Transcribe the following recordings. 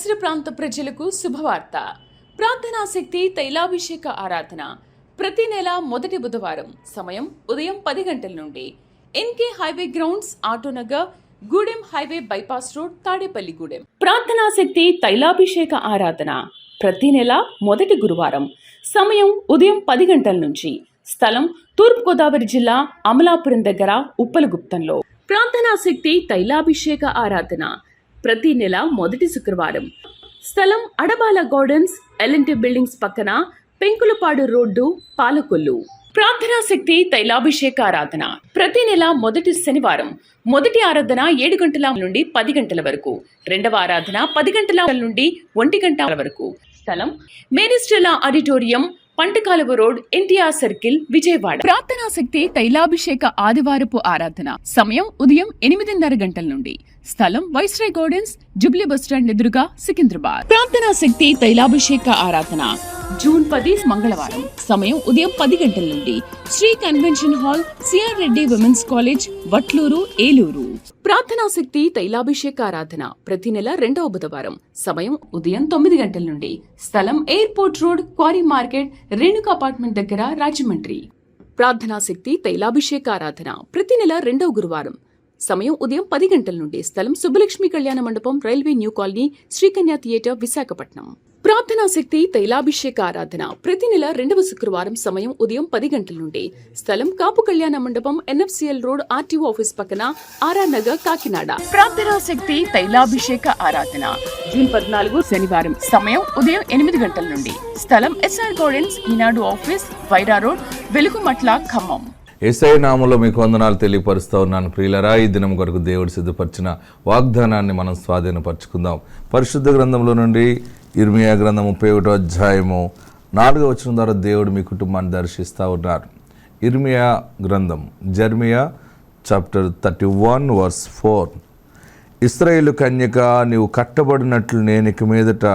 పరిసర ప్రాంత ప్రజలకు శుభవార్త. ప్రార్థనా శక్తి తైలాభిషేక ఆరాధన ప్రతి నెల మొదటి బుధవారం. సమయం ఉదయం 10 గంటల నుండి. NK highway grounds, Autonagar, Gudem highway bypass road, Tadepalligudem. ప్రార్థనా శక్తి తైలాభిషేక ఆరాధన ప్రతి నెల మొదటి గురువారం. సమయం ఉదయం 10 గంటల నుంచి. స్థలం తూర్పుగోదావరి జిల్లా అమలాపురం దగ్గర ఉప్పలగుప్తంలో. ప్రార్థనా శక్తి తైలాభిషేక ఆరాధన ప్రతి నెల మొదటి శుక్రవారం. స్థలం అడబాల గార్డెన్స్, ఎల్ఎన్టీ బిల్డింగ్స్ పక్కన, పెంకులపాడు రోడ్డు, పాలకొల్లు. ప్రార్థనా శక్తి తైలాభిషేక ఆరాధన ప్రతి నెల మొదటి శనివారం. మొదటి ఆరాధన 7 గంటల నుండి 10 గంటల వరకు. రెండవ ఆరాధన 10 గంటల నుండి 1 గంట వరకు. స్థలం మేరిస్టెల్లా auditorium, పంటకాలువ road, NTR circle, Vijayawada. ప్రార్థనా శక్తి తైలాభిషేక ఆదివారపు ఆరాధన సమయం ఉదయం 8:30 గంటల నుండి. స్థలం వైస్రాయ్ గార్డెన్స్, జుబ్లీ బస్టాండ్ ఎదురుగా, సికింద్రాబాద్. ప్రార్థనా శక్తి తైలాభిషేక ఆరాధన జూన్ 10 మంగళవారం. సమయం ఉదయం 10 గంటల నుండి. Shri convention hall, C R Reddy women's college, Vatluru, Eluru. ప్రార్థనా శక్తి తైలాభిషేక ఆరాధన ప్రతి నెల 2వ బుధవారం. సమయం ఉదయం 9 గంటల నుండి. స్థలం airport road, quarry market, Renuka apartment దగ్గర, రాజమండ్రి. ప్రార్థనా శక్తి తైలాభిషేక ఆరాధన ప్రతి నెల 2వ గురువారం. సమయం ఉదయం 10 గంటల నుండి. స్థలం సుబ్బలక్ష్మి కళ్యాణ మండపం, railway new colony, Sri Kanya theatre, Visakhapatnam. ప్రార్థనా శక్తి తైలాభిషేక ఆరాధన ప్రతి నెల 2వ శుక్రవారం. సమయం ఉదయం 10 గంటల నుండి. స్థలం కాపు కళ్యాణ మండపం, ఎన్ఎఫ్సిఎల్ రోడ్, ఆర్టీఓ ఆఫీస్ పక్కన, ఆర్ఆర్ నగర్, కాకినాడ. ప్రార్థనా శక్తి తైలాభిషేక ఆరాధన జూన్ 14 శనివారం. సమయం ఉదయం 8 గంటల నుండి. స్థలం ఎస్ఆర్ గార్డెన్స్, ఈనాడు ఆఫీస్, వైరా రోడ్, వెలుగుమట్ల, ఖమ్మం. యేసయ్య నామములో మీకు వందనాలు తెలియపరుస్తూ ఉన్నాను. ప్రియులరా, ఈ దినం కొరకు దేవుడు సిద్ధపరిచిన వాగ్దానాన్ని మనం స్వాధీనపరచుకుందాం. పరిశుద్ధ గ్రంథంలో నుండి ఇర్మియా గ్రంథం 31వ అధ్యాయము 4వ వచనం ద్వారా దేవుడు మీ కుటుంబాన్ని దర్శిస్తూ ఉన్నారు. ఇర్మియా గ్రంథం, జెర్మియా చాప్టర్ 31 వర్స్ 4. ఇశ్రాయేలు కన్యక, నీవు కట్టబడినట్లు నేను ఇక మీదట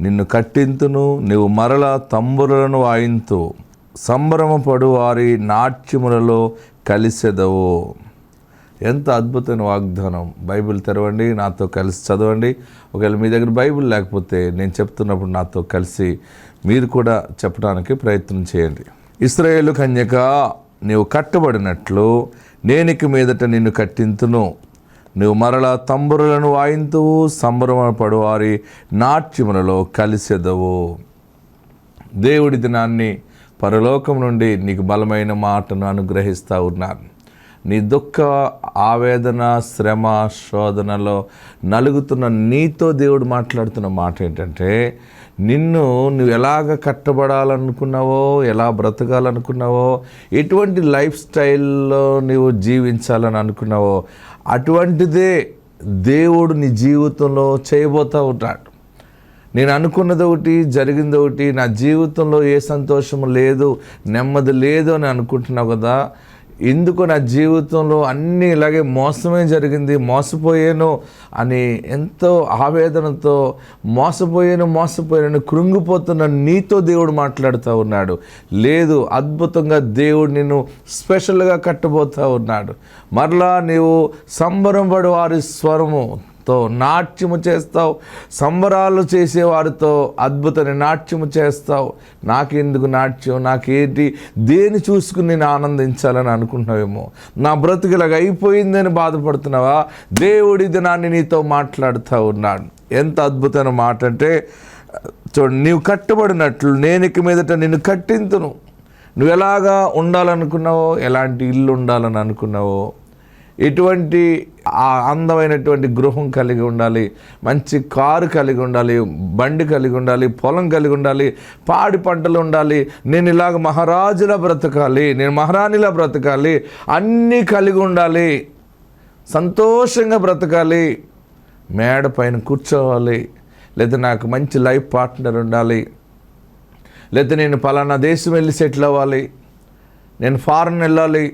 నిన్ను కట్టింతును, నీవు మరలా తంబురలను వాయింతు, సంబరమపడు వారి నాట్యములలో కలిసెదవు. ఎంత అద్భుతమైన వాగ్దానం. బైబిల్ తెరవండి, నాతో కలిసి చదవండి. ఒకవేళ మీ దగ్గర బైబిల్ లేకపోతే నేను చెప్తున్నప్పుడు నాతో కలిసి మీరు కూడా చెప్పడానికి ప్రయత్నం చేయండి. ఇశ్రాయేలు కన్యక, నీవు కట్టబడినట్లు నేనిక మీదట నిన్ను కట్టింతును, నువ్వు మరలా తంబురులను వాయింతువు, సంబరమపడు వారి నాట్యములలో కలిసెదవు. దేవుడి దినాన్ని పరలోకం నుండి నీకు బలమైన మాటను అనుగ్రహిస్తూ ఉన్నాను. నీ దుఃఖ, ఆవేదన, శ్రమ, శోధనలో నలుగుతున్న నీతో దేవుడు మాట్లాడుతున్న మాట ఏంటంటే, నువ్వు ఎలాగ కట్టబడాలనుకున్నావో, ఎలా బ్రతకాలనుకున్నావో, ఎటువంటి లైఫ్ స్టైల్లో నువ్వు జీవించాలని అనుకున్నావో అటువంటిదే దేవుడు నీ జీవితంలో చేయబోతూ ఉంటాడు. నేను అనుకున్నది ఒకటి, జరిగింది ఒకటి, నా జీవితంలో ఏ సంతోషం లేదు, నెమ్మది లేదు అని అనుకుంటున్నావు కదా. ఎందుకో నా జీవితంలో అన్నీ ఇలాగే మోసమే జరిగింది, మోసపోయాను అని ఎంతో ఆవేదనతో మోసపోయాను కృంగిపోతున్న నీతో దేవుడు మాట్లాడుతూ ఉన్నాడు. లేదు, అద్భుతంగా దేవుడు నిన్ను స్పెషల్గా కట్టబోతూ ఉన్నాడు. మరలా నీవు సంబరపడు వారి స్వరముతో నాట్యము చేస్తావు, సంబరాలు చేసేవారితో అద్భుతమైన నాట్యము చేస్తావు. నాకెందుకు నాట్యం, నాకేంటి, దేని చూసుకుని నేను ఆనందించాలని అనుకుంటున్నావేమో. నా బ్రతుకులాగ అయిపోయిందని బాధపడుతున్నావా? దేవుడి దినాన్ని నీతో మాట్లాడుతూ ఉన్నాడు. ఎంత అద్భుతమైన మాట అంటే, చూడండి, నీవు కట్టబడినట్లు నేను ఇక మీదట నిన్ను కట్టింతును. నువ్వు ఎలాగా ఉండాలనుకున్నావో, ఎలాంటి ఇల్లు ఉండాలని అనుకున్నావో, ఎటువంటి అందమైనటువంటి గృహం కలిగి ఉండాలి, మంచి కారు కలిగి ఉండాలి, బండి కలిగి ఉండాలి, పొలం కలిగి ఉండాలి, పాడి పంటలు ఉండాలి, నేను ఇలాగ మహారాజులా బ్రతకాలి, నేను మహారాణిలా బ్రతకాలి, అన్నీ కలిగి ఉండాలి, సంతోషంగా బ్రతకాలి, మేడ పైన కూర్చోవాలి, లేదా నాకు మంచి లైఫ్ పార్ట్నర్ ఉండాలి, లేదా నేను పలానా దేశం వెళ్ళి సెటిల్ అవ్వాలి, నేను ఫారెన్ వెళ్ళాలి,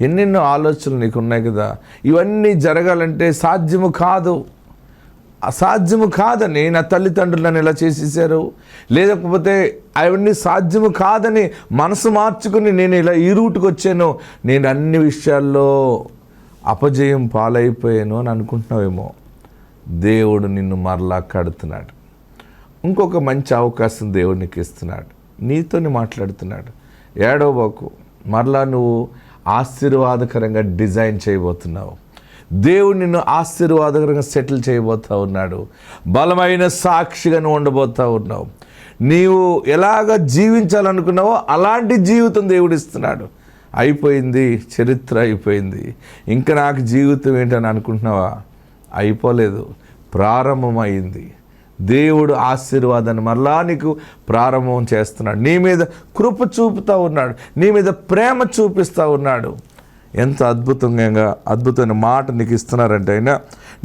ఎన్నెన్నో ఆలోచనలు నీకు ఉన్నాయి కదా. ఇవన్నీ జరగాలంటే సాధ్యము కాదు, అసాధ్యము కాదని నా తల్లిదండ్రులు నన్ను ఇలా చేసేసారు, లేకపోతే అవన్నీ సాధ్యము కాదని మనసు మార్చుకుని నేను ఇలా ఈ రూటుకు వచ్చాను, నేను అన్ని విషయాల్లో అపజయం పాలైపోయాను అని అనుకుంటున్నావేమో. దేవుడు నిన్ను మరలా కడుతున్నాడు. ఇంకొక మంచి అవకాశం దేవుడు నీకు ఇస్తున్నాడు, నీతోని మాట్లాడుతున్నాడు. ఏడవబాకు, మరలా నువ్వు ఆశీర్వాదకరంగా డిజైన్ చేయబోతున్నావు. దేవుడు నిన్ను ఆశీర్వాదకరంగా సెటిల్ చేయబోతూ ఉన్నాడు. బలమైన సాక్షిగా నువ్వు ఉండబోతూ ఉన్నావు. నీవు ఎలాగ జీవించాలనుకున్నావో అలాంటి జీవితం దేవుడు ఇస్తున్నాడు. అయిపోయింది, చరిత్ర అయిపోయింది, ఇంకా నాకు జీవితం ఏంటని అనుకుంటున్నావా? అయిపోలేదు, ప్రారంభమైంది. దేవుడు ఆశీర్వాదాన్ని మరలా నీకు ప్రారంభం చేస్తున్నాడు. నీ మీద కృప చూపుతూ ఉన్నాడు, నీ మీద ప్రేమ చూపిస్తూ ఉన్నాడు. ఎంత అద్భుతమైన మాట నీకు ఇస్తున్నారంటే, అయినా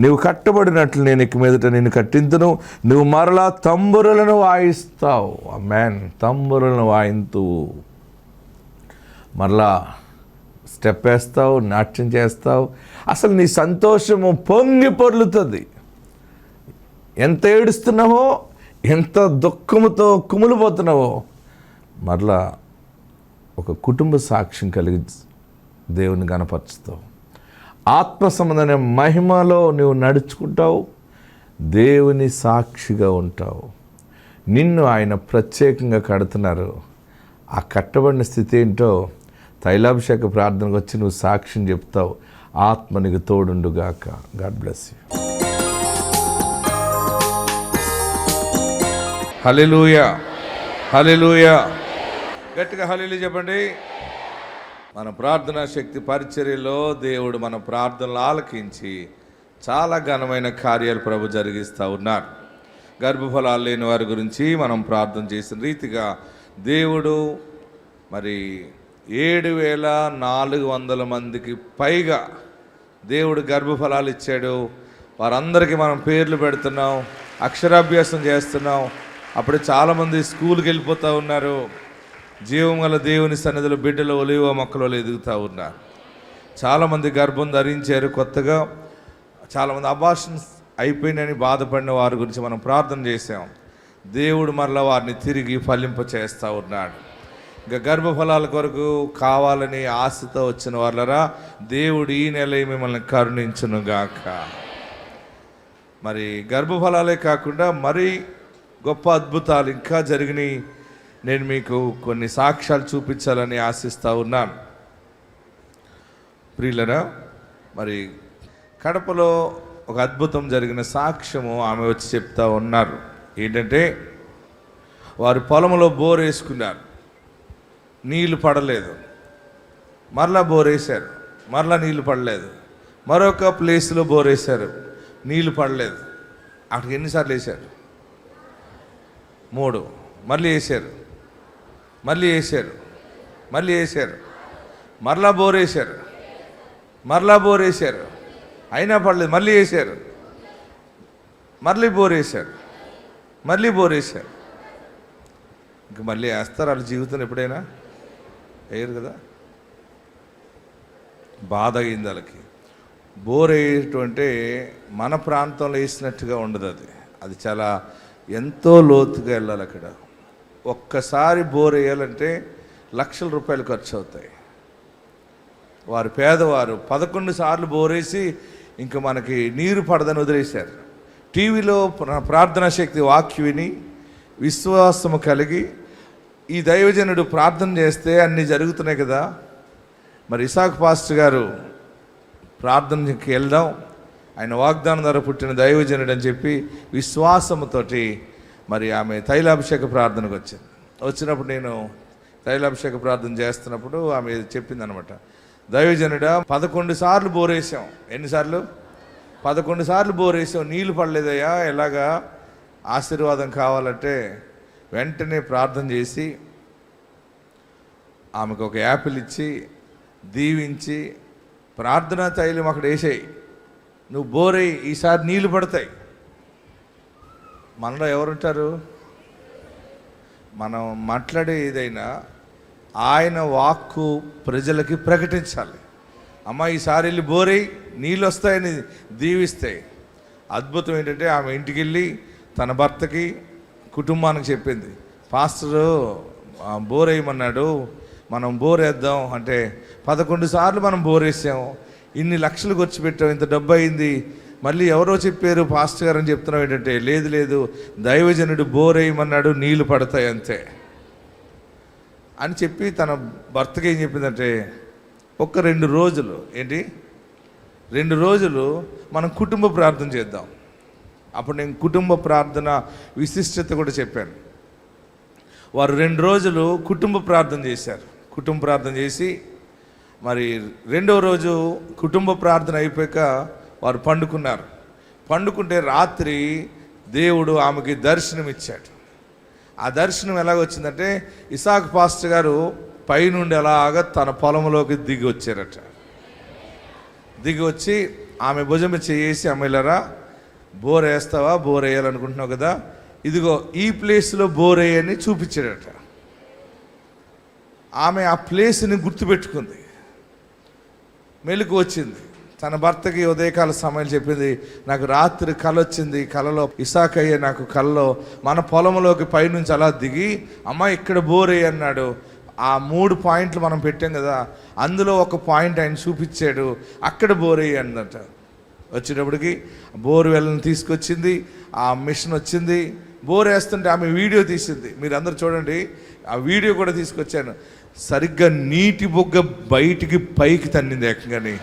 నువ్వు కట్టబడినట్లు నేను ఇక మీదట నిన్ను కట్టింతును, నువ్వు మరలా తంబురులను వాయిస్తావు. ఆమేన్. తంబురులను వాయింతూ మరలా స్టెప్ వేస్తావు, నాట్యం చేస్తావు. అసలు నీ సంతోషము పొంగి పొర్లుతుంది. ఎంత ఏడుస్తున్నావో, ఎంత దుఃఖముతో కుమిలిపోతున్నావో, మరలా ఒక కుటుంబ సాక్ష్యం కలిగి దేవుని గణపరుచుతావు. ఆత్మ సంబంధమైన మహిమలో నువ్వు నడుచుకుంటావు, దేవుని సాక్షిగా ఉంటావు. నిన్ను ఆయన ప్రత్యేకంగా కడుతున్నారు. ఆ కట్టబడిన స్థితి ఏంటో తైలాభిషేక ప్రార్థనకు వచ్చి నువ్వు సాక్ష్యం చెప్తావు. ఆత్మ నీకు తోడుండుగాక. God bless you. హల్లెలూయా, హల్లెలూయా. గట్టిగా హల్లెలూయా చెప్పండి. మన ప్రార్థనా శక్తి పరిచర్యలో దేవుడు మన ప్రార్థనలు ఆలకించి చాలా ఘనమైన కార్యాలు ప్రభు జరిగిస్తూ ఉన్నారు. గర్భఫలాలు లేని వారి గురించి మనం ప్రార్థన చేసిన రీతిగా దేవుడు మరి 7,400 మందికి పైగా దేవుడు గర్భఫలాలు ఇచ్చాడు. వారందరికీ మనం పేర్లు పెడుతున్నాం, అక్షరాభ్యాసం చేస్తున్నాం. అప్పుడు చాలామంది స్కూల్కి వెళ్ళిపోతూ ఉన్నారు. జీవం గల దేవుని సన్నిధిలో బిడ్డలు ఒలివ మొక్కలలో ఎదుగుతూ ఉన్నారు. చాలామంది గర్భం ధరించారు కొత్తగా. చాలామంది అబార్షన్స్ అయిపోయినని బాధపడిన వారి గురించి మనం ప్రార్థన చేసాం. దేవుడు మరలా వారిని తిరిగి ఫలింప చేస్తూ ఉన్నాడు. ఇంకా గర్భఫలాల కొరకు కావాలని ఆశతో వచ్చిన వాళ్ళరా, దేవుడు ఈ నెల మిమ్మల్ని కరుణించునుగాక. మరి గర్భఫలాలే కాకుండా మరి గొప్ప అద్భుతాలు ఇంకా జరిగినాయి. నేను మీకు కొన్ని సాక్ష్యాలు చూపించాలని ఆశిస్తూ ఉన్నాను. ప్రియులరా, మరి కడపలో ఒక అద్భుతం జరిగిన సాక్ష్యము ఆమె వచ్చి చెప్తా ఉన్నారు. ఏంటంటే, వారు పొలంలో బోర్ వేసుకున్నారు, నీళ్లు పడలేదు. మరలా బోర్ వేశారు, మరలా నీళ్లు పడలేదు. మరొక ప్లేస్లో బోర్ వేశారు, నీళ్లు పడలేదు. అక్కడికి ఎన్నిసార్లు వేశారు? 3. మళ్ళీ వేశారు, మళ్ళీ వేశారు, మళ్ళీ వేశారు, మరలా బోర్ వేశారు, మరలా బోర్ వేశారు, అయినా పడలేదు. మళ్ళీ వేశారు, మళ్ళీ బోర్ వేశారు, మళ్ళీ బోర్ వేశారు. ఇంక మళ్ళీ వేస్తారు వాళ్ళ జీవితం ఎప్పుడైనా? వేయరు కదా. బాధ అయింది వాళ్ళకి. బోర్ వేయటంటే మన ప్రాంతంలో వేసినట్టుగా ఉండదు. అది చాలా ఎంతో లోతుగా వెళ్ళాలి. అక్కడ ఒక్కసారి బోర్ వేయాలంటే లక్షల రూపాయలు ఖర్చు అవుతాయి. వారు పేదవారు 11 సార్లు బోరేసి ఇంకా మనకి నీరు పడదని వదిలేశారు. టీవీలో ప్రార్థనా శక్తి వాక్యం విని విశ్వాసము కలిగి ఈ దైవజనుడు ప్రార్థన చేస్తే అన్నీ జరుగుతున్నాయి కదా. మరి ఇసాక్ పాస్టర్ గారు ప్రార్థనకి వెళ్దాం, ఆయన వాగ్దానం ద్వారా పుట్టిన దైవజనుడు అని చెప్పి విశ్వాసముతోటి మరి ఆమె తైలాభిషేక ప్రార్థనకు వచ్చింది. వచ్చినప్పుడు నేను తైలాభిషేక ప్రార్థన చేస్తున్నప్పుడు ఆమె చెప్పింది అనమాట, దైవజనుడా 11 సార్లు బోరేసాం. ఎన్నిసార్లు? 11 సార్లు బోరేసాం, నీళ్లు పడలేదయ్యా, ఎలాగా ఆశీర్వాదం కావాలంటే వెంటనే ప్రార్థన చేసి ఆమెకు ఒక యాపిల్ ఇచ్చి దీవించి, ప్రార్థనా తైలం అక్కడ వేసాయి, నువ్వు బోరై, ఈసారి నీళ్లు పడతాయి. మనలో ఎవరుంటారు? మనం మాట్లాడే ఏదైనా ఆయన వాక్కు ప్రజలకి ప్రకటించాలి. అమ్మ ఈసారి వెళ్ళి బోరై నీళ్ళు వస్తాయని దీవిస్తాయి. అద్భుతం ఏంటంటే ఆమె ఇంటికి వెళ్ళి తన భర్తకి కుటుంబానికి చెప్పింది, పాస్టరు బోర్ వేయమన్నాడు, మనం బోర్ వేద్దాం అంటే 11 సార్లు మనం బోర్ వేసాము, ఇన్ని లక్షలు ఖర్చు పెట్టాం, ఇంత డబ్బు అయింది, మళ్ళీ ఎవరో చెప్పారు పాస్టర్ గారు అని చెప్తున్నాం ఏంటంటే, లేదు లేదు దైవజనుడు బోర్ వేయమన్నాడు, నీళ్లు పడతాయి అంతే అని చెప్పి తన భర్తకి ఏం చెప్పిందంటే, ఒక 2 రోజులు 2 రోజులు మనం కుటుంబ ప్రార్థన చేద్దాం. అప్పుడు నేను కుటుంబ ప్రార్థన విశిష్టత కూడా చెప్పాను. వారు 2 రోజులు కుటుంబ ప్రార్థన చేశారు. కుటుంబ ప్రార్థన చేసి మరి 2వ రోజు కుటుంబ ప్రార్థన అయిపోయాక వారు పండుకుంటే రాత్రి దేవుడు ఆమెకి దర్శనం ఇచ్చాడు. ఆ దర్శనం ఎలాగొచ్చిందంటే, ఇసాక్ పాస్టర్ గారు పైనుండి అలాగా తన పొలంలోకి దిగి వచ్చారట. దిగి వచ్చి ఆమె భుజం చేసి, అమ్మాయిలరా బోర్ వేస్తావా, బోర్ వేయాలనుకుంటున్నావు కదా, ఇదిగో ఈ ప్లేస్లో బోర్ వేయని చూపించాడట. ఆమె ఆ ప్లేస్ని గుర్తుపెట్టుకుంది, మెలకు వచ్చింది. తన భర్తకి ఉదయకాల సమయం చెప్పింది, నాకు రాత్రి కల వచ్చింది, కలలో ఇసాకయ్య నాకు కలలో మన పొలంలోకి పైనుంచి అలా దిగి, అమ్మ ఇక్కడ బోరే అన్నాడు. ఆ 3 పాయింట్లు మనం పెట్టాం కదా, అందులో ఒక పాయింట్ ఆయన చూపించాడు, అక్కడ బోరే అన్నట. వచ్చేటప్పటికి బోర్ వెల్ని తీసుకొచ్చింది, ఆ మిషన్ వచ్చింది, బోర్ వేస్తుంటే ఆమె వీడియో తీసింది. మీరు అందరూ చూడండి, ఆ వీడియో కూడా తీసుకొచ్చాను. సరిగ్గా నీటి బొగ్గ బయటికి పైకి తన్నింది, ఏకంగాని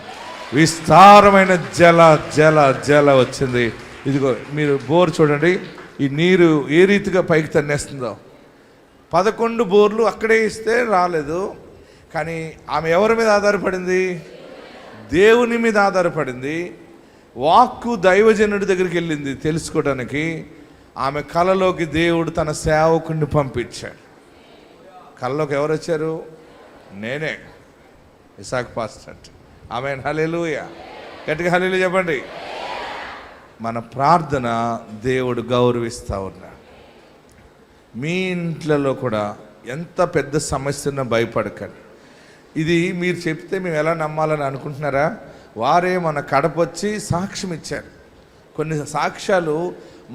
విస్తారమైన జల వచ్చింది. ఇదిగో మీరు బోర్ చూడండి, ఈ నీరు ఏ రీతిగా పైకి తన్నేస్తుందో. 11 బోర్లు అక్కడే ఇస్తే రాలేదు, కానీ ఆమె ఎవరి మీద ఆధారపడింది? దేవుని మీద ఆధారపడింది. వాక్కు దైవజనుడి దగ్గరికి వెళ్ళింది తెలుసుకోవడానికి. ఆమె కలలోకి దేవుడు తన సేవకుడిని పంపించాడు. కళ్ళలోకి ఎవరు వచ్చారు? నేనే, ఇసాక్ పాస్టర్. ఆమెన్. హల్లెలూయా. గట్టిగా హల్లెలూయా చెప్పండి. మన ప్రార్థన దేవుడు గౌరవిస్తూ ఉన్నాడు. మీ ఇంట్లలో కూడా ఎంత పెద్ద సమస్యను భయపడకండి. ఇది మీరు చెప్తే మేము ఎలా నమ్మాలని అనుకుంటున్నారా? వారే మన కడపొచ్చి సాక్ష్యం ఇచ్చారు. కొన్ని సాక్ష్యాలు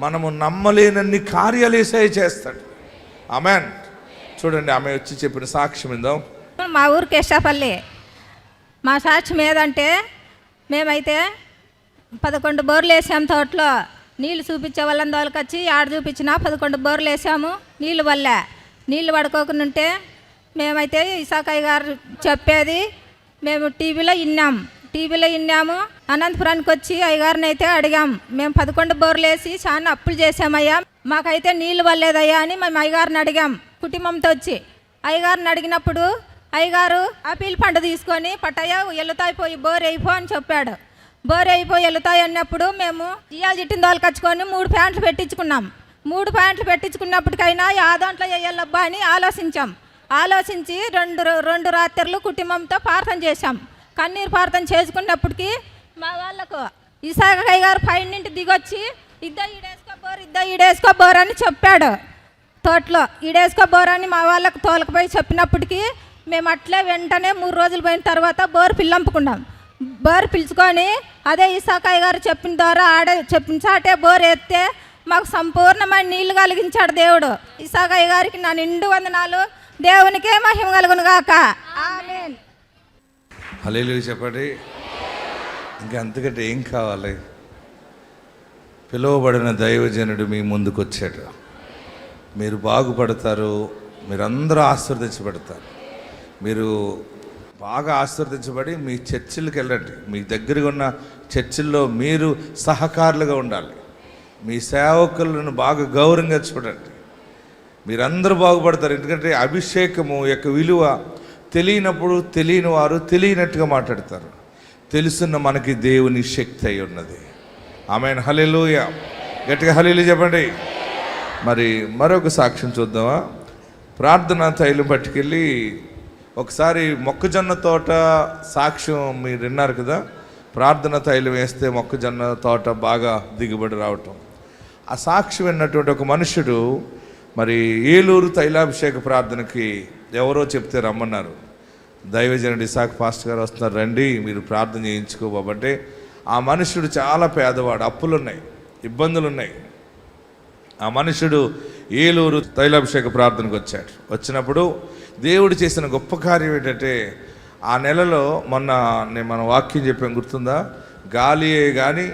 మనము నమ్మలేనన్ని కార్యాలు యేసయ్య చేస్తాడు. ఆమెన్. చూడండి, ఆమె వచ్చి చెప్పిన సాక్ష్యం ఇందాం. మా ఊరు కేశాపల్లి. మా సాక్ష్యం ఏదంటే, మేమైతే 11 బోర్లు వేసాము. తోటలో నీళ్ళు చూపించే వాళ్ళని తోలుకొచ్చి ఆడ చూపించినా 11 బోర్లు వేసాము. నీళ్ళు వల్ల నీళ్ళు పడుకోకుండా మేమైతే ఇసాకయ్య గారు చెప్పేది మేము టీవీలో విన్నాము. అనంతపురానికి వచ్చి అయ్యగారిని అయితే అడిగాం. మేము 11 బోర్లు వేసి చాలా అప్పులు చేసామయ్యా, మాకైతే నీళ్ళు వల్లేదయ్యా అని మేము అయ్యగారిని అడిగాం. కుటుంబంతో వచ్చి అయ్యగారిని అడిగినప్పుడు అయ్యగారు ఆపిల్ పండు తీసుకొని, పట్టయ్య ఎల్లుతాయిపోయి బోర్ అయిపో అని చెప్పాడు. బోర్ అయిపోయి ఎల్లుతాయి అన్నప్పుడు మేము ఇయ్యాల జిట్టిన దోలుకొచ్చుకొని 3 ప్యాంట్లు పెట్టించుకున్నాం. 3 ప్యాంట్లు పెట్టించుకున్నప్పటికైనా ఆ దాంట్లో వేయాలబ్బా అని ఆలోచించి రెండు రాత్రులు కుటుంబంతో ప్రార్థన చేశాం. కన్నీరు ప్రార్థన చేసుకున్నప్పటికీ మా వాళ్ళకు ఇసాకయ్య గారు పైనుండి దిగొచ్చి ఈడేసుకో బోర్ అని చెప్పాడు. తోటలో ఈడేసుకో బోర్ అని మా వాళ్ళకు తోలకపోయి చెప్పినప్పటికీ మేము అట్లే వెంటనే 3 రోజులు పోయిన తర్వాత బోర్ పిల్లంపుకున్నాం. బోర్ పిలుచుకొని అదే ఇసాకయ్య గారు చెప్పిన ద్వారా చెప్పిన చాటే బోర్ ఎత్తే మాకు సంపూర్ణమైన నీళ్లు కలిగించాడు దేవుడు. ఇసాకయ్య గారికి నా నిండు వందనాలు. దేవునికే మహిమ కలుగును గాక. ఆమేన్. హల్లెలూయా చెప్పండి. ఇంకా అంతకంటే ఏం కావాలి? పిలువబడిన దైవజనుడు మీ ముందుకు వచ్చాడు. మీరు బాగుపడతారు, మీరందరూ ఆశీర్వదించబడతారు. మీరు బాగా ఆశీర్వదించబడి మీ చర్చిలకు వెళ్ళండి. మీ దగ్గరగా ఉన్న చర్చిల్లో మీరు సహకారులుగా ఉండాలి. మీ సేవకులను బాగా గౌరవంగా చూడండి. మీరందరూ బాగుపడతారు. ఎందుకంటే అభిషేకము యొక్క విలువ తెలియనప్పుడు తెలియని వారు తెలియనట్టుగా మాట్లాడతారు. తెలుసున్న మనకి దేవుని శక్తి అయి ఉన్నది. ఆమేన్. హల్లెలూయా. గట్టిగా హల్లెలూయా చెప్పండి. మరి మరొక సాక్ష్యం చూద్దామా? ప్రార్థనా తైలం పట్టుకెళ్ళి ఒకసారి మొక్కజొన్న తోట సాక్ష్యం మీరు విన్నారు కదా. ప్రార్థన తైలం వేస్తే మొక్కజొన్న తోట బాగా దిగుబడి రావటం. ఆ సాక్ష్యం విన్నటువంటి ఒక మనుషుడు మరి ఏలూరు తైలాభిషేక ప్రార్థనకి ఎవరో చెప్తే రమ్మన్నారు. దైవజనుడు ఇసాక్ పాస్టర్ గారు వస్తున్నారు, రండి మీరు ప్రార్థన చేయించుకోబాబంటే ఆ మనుషుడు చాలా పేదవాడు, అప్పులున్నాయి, ఇబ్బందులున్నాయి. ఆ మనుషుడు ఏలూరు తైలాభిషేక ప్రార్థనకు వచ్చాడు. వచ్చినప్పుడు దేవుడు చేసిన గొప్ప కార్యం ఏంటంటే, ఆ నెలలో మొన్న నేను మన వాక్యం చెప్పాను గుర్తుందా? గాలియే కానీ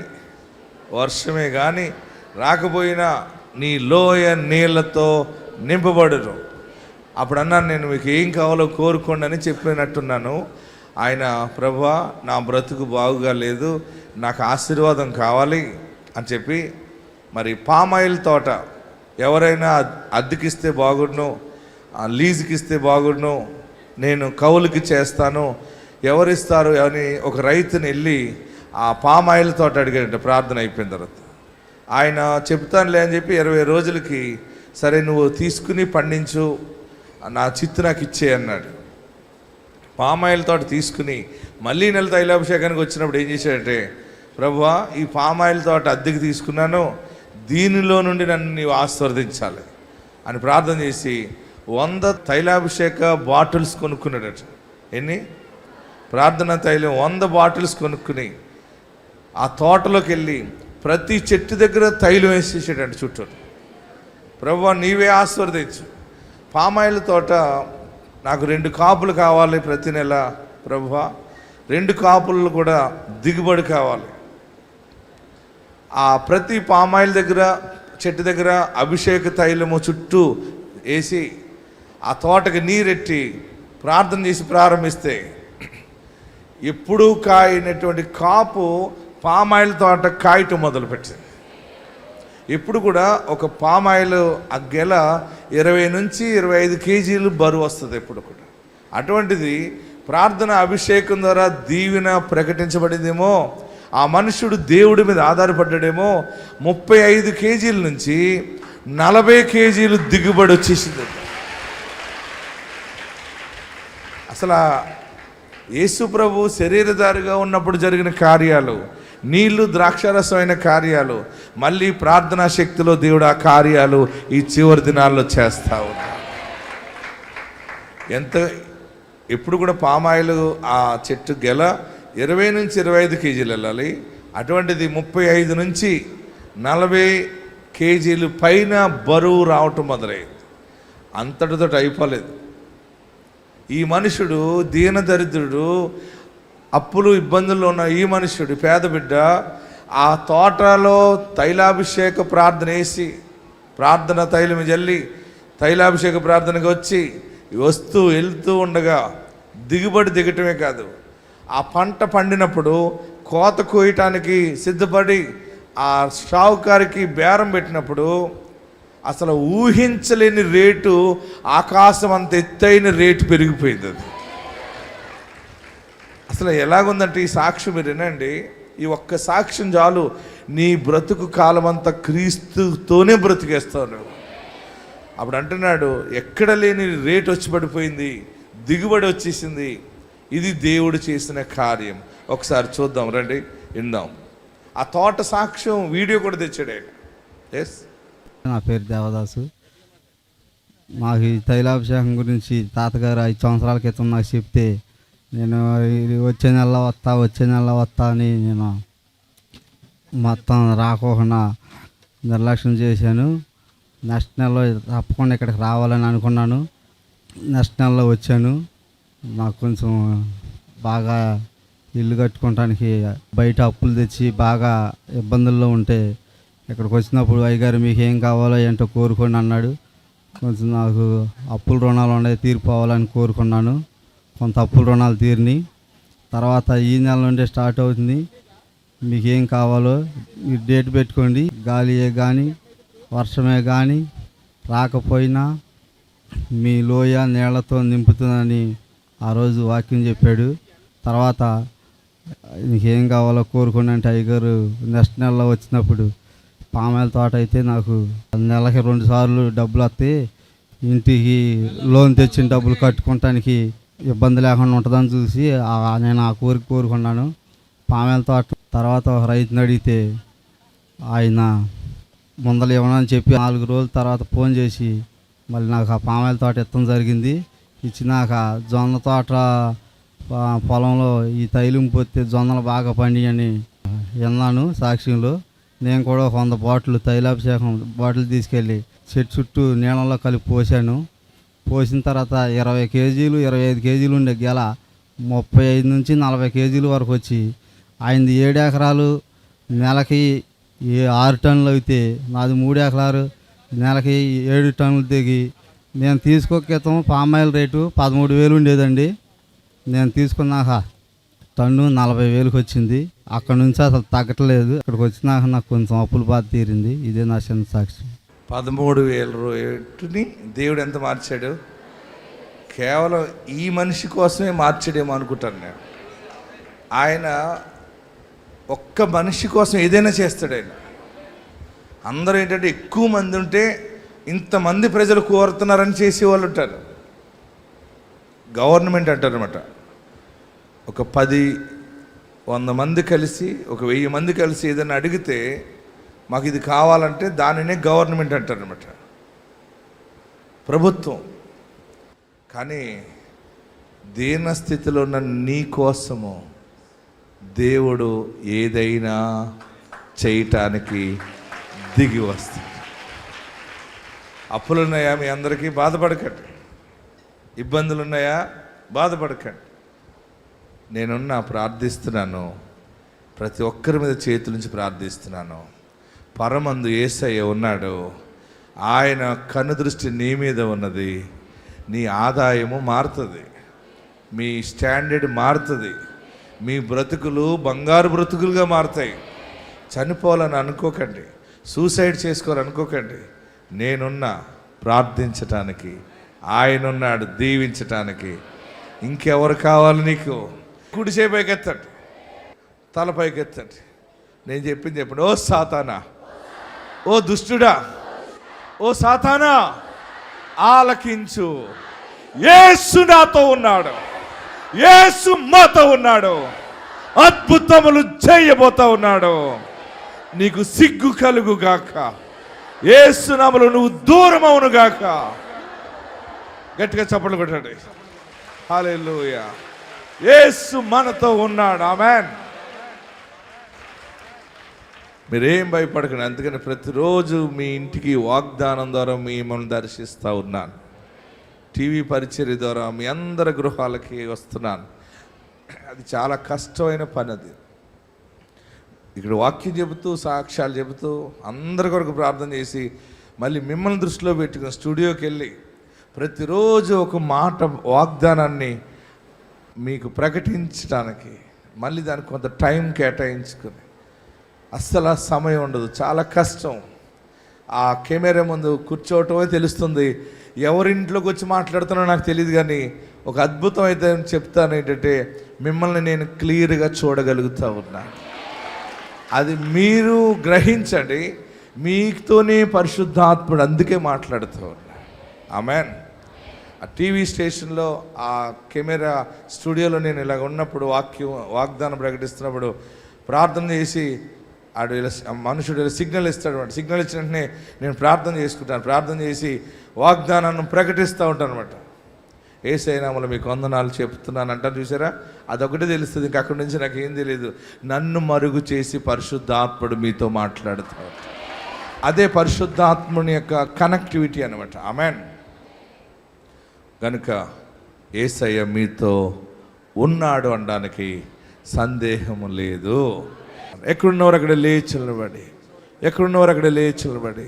వర్షమే కానీ రాకపోయినా నీ లోయ నీళ్లతో నింపబడును. అప్పుడు అన్నాను, నేను మీకు ఏం కావాలో కోరుకోండి అని చెప్పినట్టున్నాను. ఆయన ప్రభువా నా బ్రతుకు బాగుగా లేదు, నాకు ఆశీర్వాదం కావాలి అని చెప్పి మరి పామాయిల్ తోట ఎవరైనా అద్దెకిస్తే బాగుండును, లీజుకి ఇస్తే బాగుండును, నేను కౌలుకి చేస్తాను, ఎవరిస్తారు అని ఒక రైతుని వెళ్ళి ఆ పామాయిల్ తోట అడిగాడంట. ప్రార్థన అయిపోయిన తర్వాత ఆయన చెప్తానులే అని చెప్పి 20 రోజులకి సరే నువ్వు తీసుకుని పండించు, నా చిత్తు నాకు ఇచ్చే అన్నాడు. పామాయిల్ తోట తీసుకుని మళ్ళీ నెల తైలాభిషేకానికి వచ్చినప్పుడు ఏం చేశాడంటే, ప్రభువా ఈ పామాయిల్ తోట అద్దెకి తీసుకున్నాను, దీనిలో నుండి నన్ను నీవు ఆశీర్వదించాలి అని ప్రార్థన చేసి 100 తైలాభిషేక బాటిల్స్ కొనుక్కున్నాడట. ఎన్ని? ప్రార్థన తైలం 100 బాటిల్స్ కొనుక్కుని ఆ తోటలోకి వెళ్ళి ప్రతి చెట్టు దగ్గర తైలం వేసేసాడంట చుట్టూ. ప్రభువా నీవే ఆశీర్వదించు, పామాయిల్ తోట నాకు 2 కాపులు కావాలి ప్రతి నెల ప్రభువా, 2 కాపులు కూడా దిగుబడి కావాలి. ఆ ప్రతి పామాయిల్ దగ్గర చెట్టు దగ్గర అభిషేక తైలము చుట్టూ వేసి ఆ తోటకి నీరెట్టి ప్రార్థన చేసి ప్రారంభిస్తే ఎప్పుడూ కాయనటువంటి కాపు పామాయిల్ తోట కాయటం మొదలుపెట్టింది. ఇప్పుడు కూడా ఒక పామాయిల్ ఆ గెల 20 నుంచి 25 కేజీలు బరువు వస్తుంది ఎప్పుడు కూడా. అటువంటిది ప్రార్థన అభిషేకం ద్వారా దీవెన ప్రకటించబడిందేమో, ఆ మనుషుడు దేవుడి మీద ఆధారపడ్డాడేమో, 35 కేజీల నుంచి 40 కేజీలు దిగుబడి వచ్చేసింది. అసలు యేసు ప్రభు శరీరధారిగా ఉన్నప్పుడు జరిగిన కార్యాలు, నీళ్లు ద్రాక్షారసమైన కార్యాలు, మళ్ళీ ప్రార్థనా శక్తిలో దేవుడు ఆ కార్యాలు ఈ చివరి దినాల్లో చేస్తా ఉన్నాడు. ఎప్పుడు కూడా పామాయిల్ ఆ చెట్టు గెల 20 నుంచి 25 కేజీలు వెళ్ళాలి. అటువంటిది 35 నుంచి 40 కేజీలు పైన బరువు రావటం మొదలైంది. అంతటితో అయిపోలేదు. ఈ మనుషుడు దీనదరిద్రుడు, అప్పులు ఇబ్బందుల్లో ఉన్న ఈ మనుషుడు, పేద బిడ్డ, ఆ తోటలో తైలాభిషేక ప్రార్థన వేసి ప్రార్థన తైలం జల్లి తైలాభిషేక ప్రార్థనకు వచ్చి వస్తూ వెళ్తూ ఉండగా దిగుబడి దిగటమే కాదు, ఆ పంట పండినప్పుడు కోత కోయటానికి సిద్ధపడి ఆ షావుకారికి బేరం పెట్టినప్పుడు అసలు ఊహించలేని రేటు, ఆకాశం అంత ఎత్తైన రేటు పెరిగిపోయింది. అది అసలు ఎలాగుందంటే ఈ సాక్ష్యం మీరు వినండి. ఈ ఒక్క సాక్ష్యం చాలు నీ బ్రతుకు కాలం అంతా క్రీస్తుతోనే బ్రతికేస్తావు నువ్వు. అప్పుడు అంటున్నాడు, ఎక్కడ లేని రేటు వచ్చి పడిపోయింది, దిగుబడి వచ్చేసింది. ఇది దేవుడు చేసిన కార్యం. ఒకసారి చూద్దాం రండి, విందాం. ఆ తోట సాక్ష్యం వీడియో కూడా తెచ్చాడు. ఎస్, నా పేరు దేవదాసు. మాకు ఈ తైలాభిషేకం గురించి తాతగారు 5 సంవత్సరాల క్రితం నాకు చెప్తే నేను వచ్చే నెల వస్తా అని నేను మొత్తం రాకోకుండా నిర్లక్ష్యం చేశాను. నెక్స్ట్ నెలలో తప్పకుండా ఇక్కడికి రావాలని అనుకున్నాను. నెక్స్ట్ నెలలో వచ్చాను. నాకు కొంచెం బాగా ఇల్లు కట్టుకోవటానికి బయట అప్పులు తెచ్చి బాగా ఇబ్బందుల్లో ఉంటే ఇక్కడికి వచ్చినప్పుడు అయ్యగారు మీకు ఏం కావాలో ఏంటో కోరుకోండి అన్నాడు. కొంచెం నాకు అప్పుల రుణాలు ఉన్నాయి, తీరిపోవాలని కోరుకున్నాను. కొంత అప్పుల రుణాలు తీరిని. తర్వాత ఈ నెల నుండి స్టార్ట్ అవుతుంది. మీకు ఏం కావాలో మీరు డేట్ పెట్టుకోండి. గాలియే కానీ వర్షమే కానీ రాకపోయినా మీ లోయ నీళ్లతో నింపుతుందని ఆ రోజు వాక్యం చెప్పాడు. తర్వాత నీకేం కావాలో కోరుకోండి అంటే అయ్యగారు నెక్స్ట్ నెలలో వచ్చినప్పుడు పామాయిల్ తోట అయితే నాకు నెలకి 2 సార్లు డబ్బులు వస్తాయి, ఇంటికి లోన్ తెచ్చిన డబ్బులు కట్టుకోవటానికి ఇబ్బంది లేకుండా ఉంటుందని చూసి నేను ఆ కోరుకున్నాను. పామాయిల్ తోట తర్వాత ఒక రైతుని అడిగితే ఆయన ముందలు ఇవ్వనని చెప్పి 4 రోజుల తర్వాత ఫోన్ చేసి మళ్ళీ నాకు ఆ పామాయిల్ తోట ఇవ్వడం జరిగింది. ఇచ్చినాక జొన్న తోట పొలంలో ఈ తైలం పోతే జొన్నలు బాగా పండియని విన్నాను సాక్ష్యంలో. నేను కూడా 100 బాటిల్ తైలాభిషేకం బాటిల్ తీసుకెళ్ళి చెట్టు చుట్టూ నీళ్ళలో కలిపి పోసాను. పోసిన తర్వాత 20 కేజీలు 25 కేజీలు ఉండే గెల 35 నుంచి 40 కేజీల వరకు వచ్చి ఆయనది 7 ఎకరాలు, నెలకి ఈ 6 టన్నులు అయితే నాది 3 ఎకరాలు, నెలకి 7 టన్నులు దిగి నేను తీసుకో క్రితం పామాయిల్ రేటు 13,000 ఉండేదండి. నేను తీసుకున్నాక టన్ను 40,000కి వచ్చింది. అక్కడ నుంచి అసలు తగ్గట్లేదు. ఇక్కడికి వచ్చినాక నాకు కొంచెం అప్పుల బాధ తీరింది. ఇదే నా చిన్న సాక్ష్యం. 13,000 రేటుని దేవుడు ఎంత మార్చాడు? కేవలం ఈ మనిషి కోసమే మార్చాడేమో అనుకుంటాను నేను. ఆయన ఒక్క మనిషి కోసం ఏదైనా చేస్తాడు. ఆయన అందరూ ఏంటంటే ఎక్కువ మంది ఉంటే ఇంతమంది ప్రజలు కోరుతున్నారని చేసేవాళ్ళు ఉంటారు. గవర్నమెంట్ అంటారనమాట, ఒక 10-100 మంది కలిసి, ఒక 1000 మంది కలిసి ఏదైనా అడిగితే మాకు ఇది కావాలంటే దానినే గవర్నమెంట్ అంటారనమాట, ప్రభుత్వం. కానీ దీన స్థితిలో ఉన్న నీ కోసము దేవుడు ఏదైనా చేయటానికి దిగి వస్తాడు. అప్పులున్నాయా మీ అందరికీ? బాధపడకండి. ఇబ్బందులు ఉన్నాయా? బాధపడకండి. నేనున్నా ప్రార్థిస్తున్నాను, ప్రతి ఒక్కరి మీద చేతుల నుంచి ప్రార్థిస్తున్నాను. పరమందు యేసయ్య ఉన్నాడు, ఆయన కనుదృష్టి నీ మీద ఉన్నది. నీ ఆదాయము మారుతుంది, మీ స్టాండర్డ్ మారుతుంది, మీ బ్రతుకులు బంగారు బ్రతుకులుగా మారుతాయి. చనిపోవాలని అనుకోకండి, సూసైడ్ చేసుకోవాలనుకోకండి. నేనున్నా ప్రార్థించటానికి, ఆయన ఉన్నాడు దీవించటానికి. ఇంకెవరు కావాలి నీకు? కుడి చేయి పైకెత్తండి, తల పైకెత్తండి. నేను చెప్పింది చెప్పండి. ఓ సాతానా, ఓ దుష్టుడా, ఓ సాతానా, ఆలకించు. యేసు నాతో ఉన్నాడు, యేసు మాతో ఉన్నాడు, అద్భుతములు చేయబోతా ఉన్నాడు. నీకు సిగ్గు కలుగుగాక, యేసు నామములో నువ్వు దూరం అవునుగాక. గట్టిగా చప్పట్లు కొట్టండి. హల్లెలూయా. యేసు మనతో ఉన్నాడు. ఆమేన్. మీరేం భయపడకండి. అందుకని ప్రతిరోజు మీ ఇంటికి వాగ్దానం ద్వారా మిమ్మల్ని దర్శిస్తూ ఉన్నాను. టీవీ పరిచర్య ద్వారా మీ అందరి గృహాలకి వస్తున్నాను. అది చాలా కష్టమైన పని. అది ఇక్కడ వాక్యం చెబుతూ, సాక్ష్యాలు చెబుతూ, అందరి కొరకు ప్రార్థన చేసి, మళ్ళీ మిమ్మల్ని దృష్టిలో పెట్టుకుని స్టూడియోకి వెళ్ళి ప్రతిరోజు ఒక మాట వాగ్దానాన్ని మీకు ప్రకటించడానికి మళ్ళీ దానికి కొంత టైం కేటాయించుకుని, అస్సలు ఆ సమయం ఉండదు, చాలా కష్టం. ఆ కెమెరా ముందు కూర్చోవటమే తెలుస్తుంది. ఎవరింట్లోకి వచ్చి మాట్లాడుతున్నా నాకు తెలియదు, కానీ ఒక అద్భుతం అయితే చెప్తాను ఏంటంటే, మిమ్మల్ని నేను క్లియర్గా చూడగలుగుతూ ఉన్నాను. అది మీరు గ్రహించండి. మీతోనే పరిశుద్ధాత్ముడు అందుకే మాట్లాడుతూ ఉన్నాడు. ఆమేన్. ఆ టీవీ స్టేషన్లో, ఆ కెమెరా స్టూడియోలో నేను ఇలాగ ఉన్నప్పుడు, వాగ్దానం ప్రకటిస్తున్నప్పుడు ప్రార్థన చేసి, మనుషుడు సిగ్నల్ ఇస్తాడు అనమాట. సిగ్నల్ ఇచ్చిన వెంటనే నేను ప్రార్థన చేసుకుంటాను. ప్రార్థన చేసి వాగ్దానాన్ని ప్రకటిస్తూ ఉంటాను అనమాట. యేసయ్య నామములో మీకు వందనాలు చెప్తున్నాను అంటాను, చూసారా? అదొకటే తెలుస్తుంది, ఇంకా అక్కడి నుంచి నాకు ఏం తెలియదు. నన్ను మరుగు చేసి పరిశుద్ధాత్ముడు మీతో మాట్లాడుతాడు. అదే పరిశుద్ధాత్ముని యొక్క కనెక్టివిటీ అనమాట. ఆమేన్. కనుక యేసయ్య మీతో ఉన్నాడు అనడానికి సందేహము లేదు. ఎక్కడున్నవారు అక్కడ లేచి నిలబడి, ఎక్కడున్నవారు అక్కడ లేచి నిలబడి,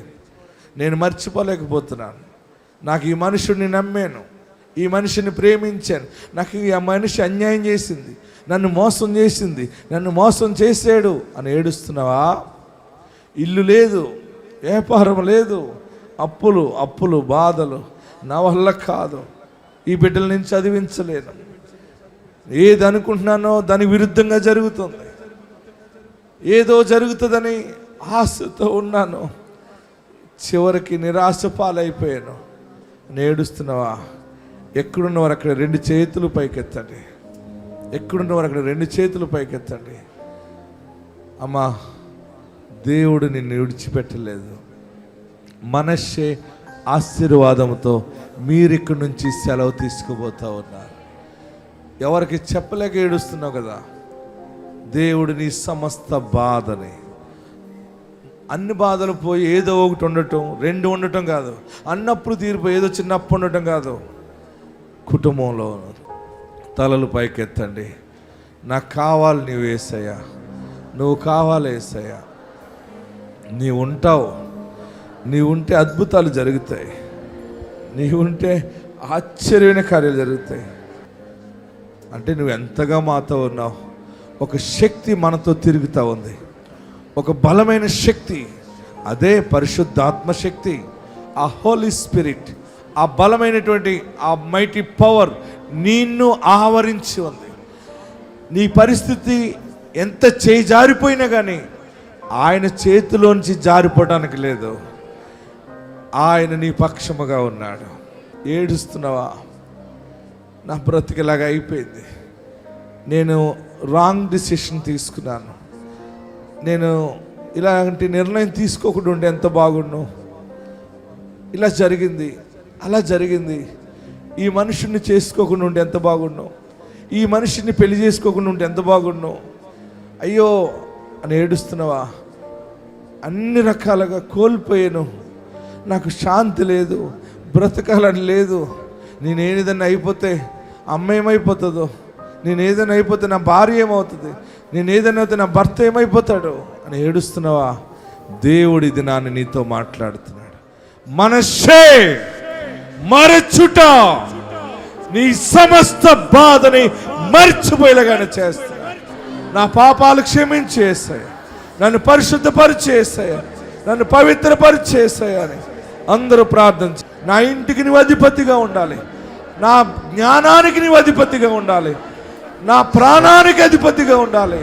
నేను మర్చిపోలేకపోతున్నాను. నాకు ఈ మనుషుడిని నమ్మాను, ఈ మనిషిని ప్రేమించాను, నాకు ఈ మనిషి అన్యాయం చేసింది, నన్ను మోసం చేసింది, నన్ను మోసం చేసాడు అని ఏడుస్తున్నావా? ఇల్లు లేదు, వ్యాపారం లేదు, అప్పులు బాధలు, నా వల్ల కాదు, ఈ బిడ్డల నుంచి చదివించలేను, ఏది అనుకుంటున్నానో దానికి విరుద్ధంగా జరుగుతుంది, ఏదో జరుగుతుందని ఆశతో ఉన్నాను, చివరికి నిరాశ పాలైపోయాను, నేడుస్తున్నావా? ఎక్కడున్నవారు అక్కడ 2 చేతులు పైకెత్తండి. ఎక్కడున్నవారు అక్కడ 2 చేతులు పైకెత్తండి. అమ్మా, దేవుడు నిన్ను విడిచిపెట్టలేదు. మనస్సే ఆశీర్వాదంతో మీరు ఇక్కడి నుంచి సెలవు తీసుకుపోతూ ఉన్నారు. ఎవరికి చెప్పలేక ఏడుస్తున్నావు కదా, దేవుడు నీ సమస్త బాధని, అన్ని బాధలు పోయి ఏదో ఒకటి ఉండటం, 2 ఉండటం కాదు, అన్నప్పుడు తీరిపోయి ఏదో చిన్న అప్పు ఉండటం కాదు, కుటుంబంలో తలలు పైకెత్తండి. నాకు కావాలి నువ్వు యేసయ్యా, నువ్వు కావాలి యేసయ్యా. నీవు ఉంటావు. నీవు ఉంటే అద్భుతాలు జరుగుతాయి. నీవు ఉంటే ఆశ్చర్యమైన కార్యాలు జరుగుతాయి. అంటే నువ్వు ఎంతగా మాతో ఉన్నావు. ఒక శక్తి మనతో తిరుగుతూ ఉంది, ఒక బలమైన శక్తి. అదే పరిశుద్ధాత్మ శక్తి, ఆ హోలీ స్పిరిట్, ఆ బలమైనటువంటి ఆ మైటీ పవర్ నిన్ను ఆవరించి ఉంది. నీ పరిస్థితి ఎంత చేయి జారిపోయినా కానీ ఆయన చేతిలోంచి జారిపోవడానికి లేదు. ఆయన నీ పక్షముగా ఉన్నాడు. ఏడుస్తున్నావా? నా బ్రతికిలాగా అయిపోయింది, నేను రాంగ్ డిసిషన్ తీసుకున్నాను, నేను ఇలాంటి నిర్ణయం తీసుకోకుండా ఉంటే ఎంత బాగుండు, ఇలా జరిగింది, అలా జరిగింది, ఈ మనుషుని చేసుకోకుండా ఉంటే ఎంత బాగుండు, ఈ మనిషిని పెళ్లి చేసుకోకుండా ఉంటే ఎంత బాగుండు, అయ్యో అని ఏడుస్తున్నావా? అన్ని రకాలుగా కోల్పోయాను, నాకు శాంతి లేదు, బ్రతకాలని లేదు, నేను ఏదైనా అయిపోతే అమ్మ ఏమైపోతుందో, నేను ఏదైనా అయిపోతే నా భార్య ఏమవుతుంది, నేను ఏదైనా అయితే నా భర్త ఏమైపోతాడు అని ఏడుస్తున్నావా? దేవుడు ఇది నాన్న నీతో మాట్లాడుతున్నాడు. మనస్సే మరచుట నీ సమస్త బాధని మర్చిపోయేలాగానే చేస్తున్నాడు. నా పాపాలు క్షమించేస్తాయి, నన్ను పరిశుద్ధపరిచేస్తాయా, నన్ను పవిత్రపరిచేస్తాయా అని అందరూ ప్రార్థన. నా ఇంటికి నీవు అధిపతిగా ఉండాలి, నా జ్ఞానానికి నీవు అధిపతిగా ఉండాలి, నా ప్రాణానికి అధిపతిగా ఉండాలి,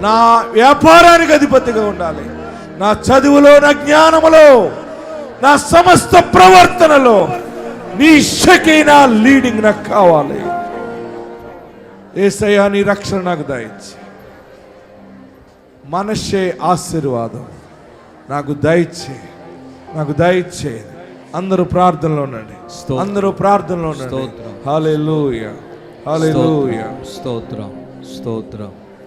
నా వ్యాపారానికి అధిపతిగా ఉండాలి, నా చదువులో, నా జ్ఞానములో, నా సమస్త ప్రవర్తనలో నీ షకీనా లీడింగ్ నాకు కావాలి. యేసయ్యా నీ రక్షణ నాకు దయచి, మనస్సే ఆశీర్వాదం నాకు దయచే, నాకు దయచే. అందరూ ప్రార్థనలో ఉండండి, అందరూ ప్రార్థనలో ఉండండి. హల్లెలూయా, హల్లెలూయా. స్తోత్రం, స్తోత్రం.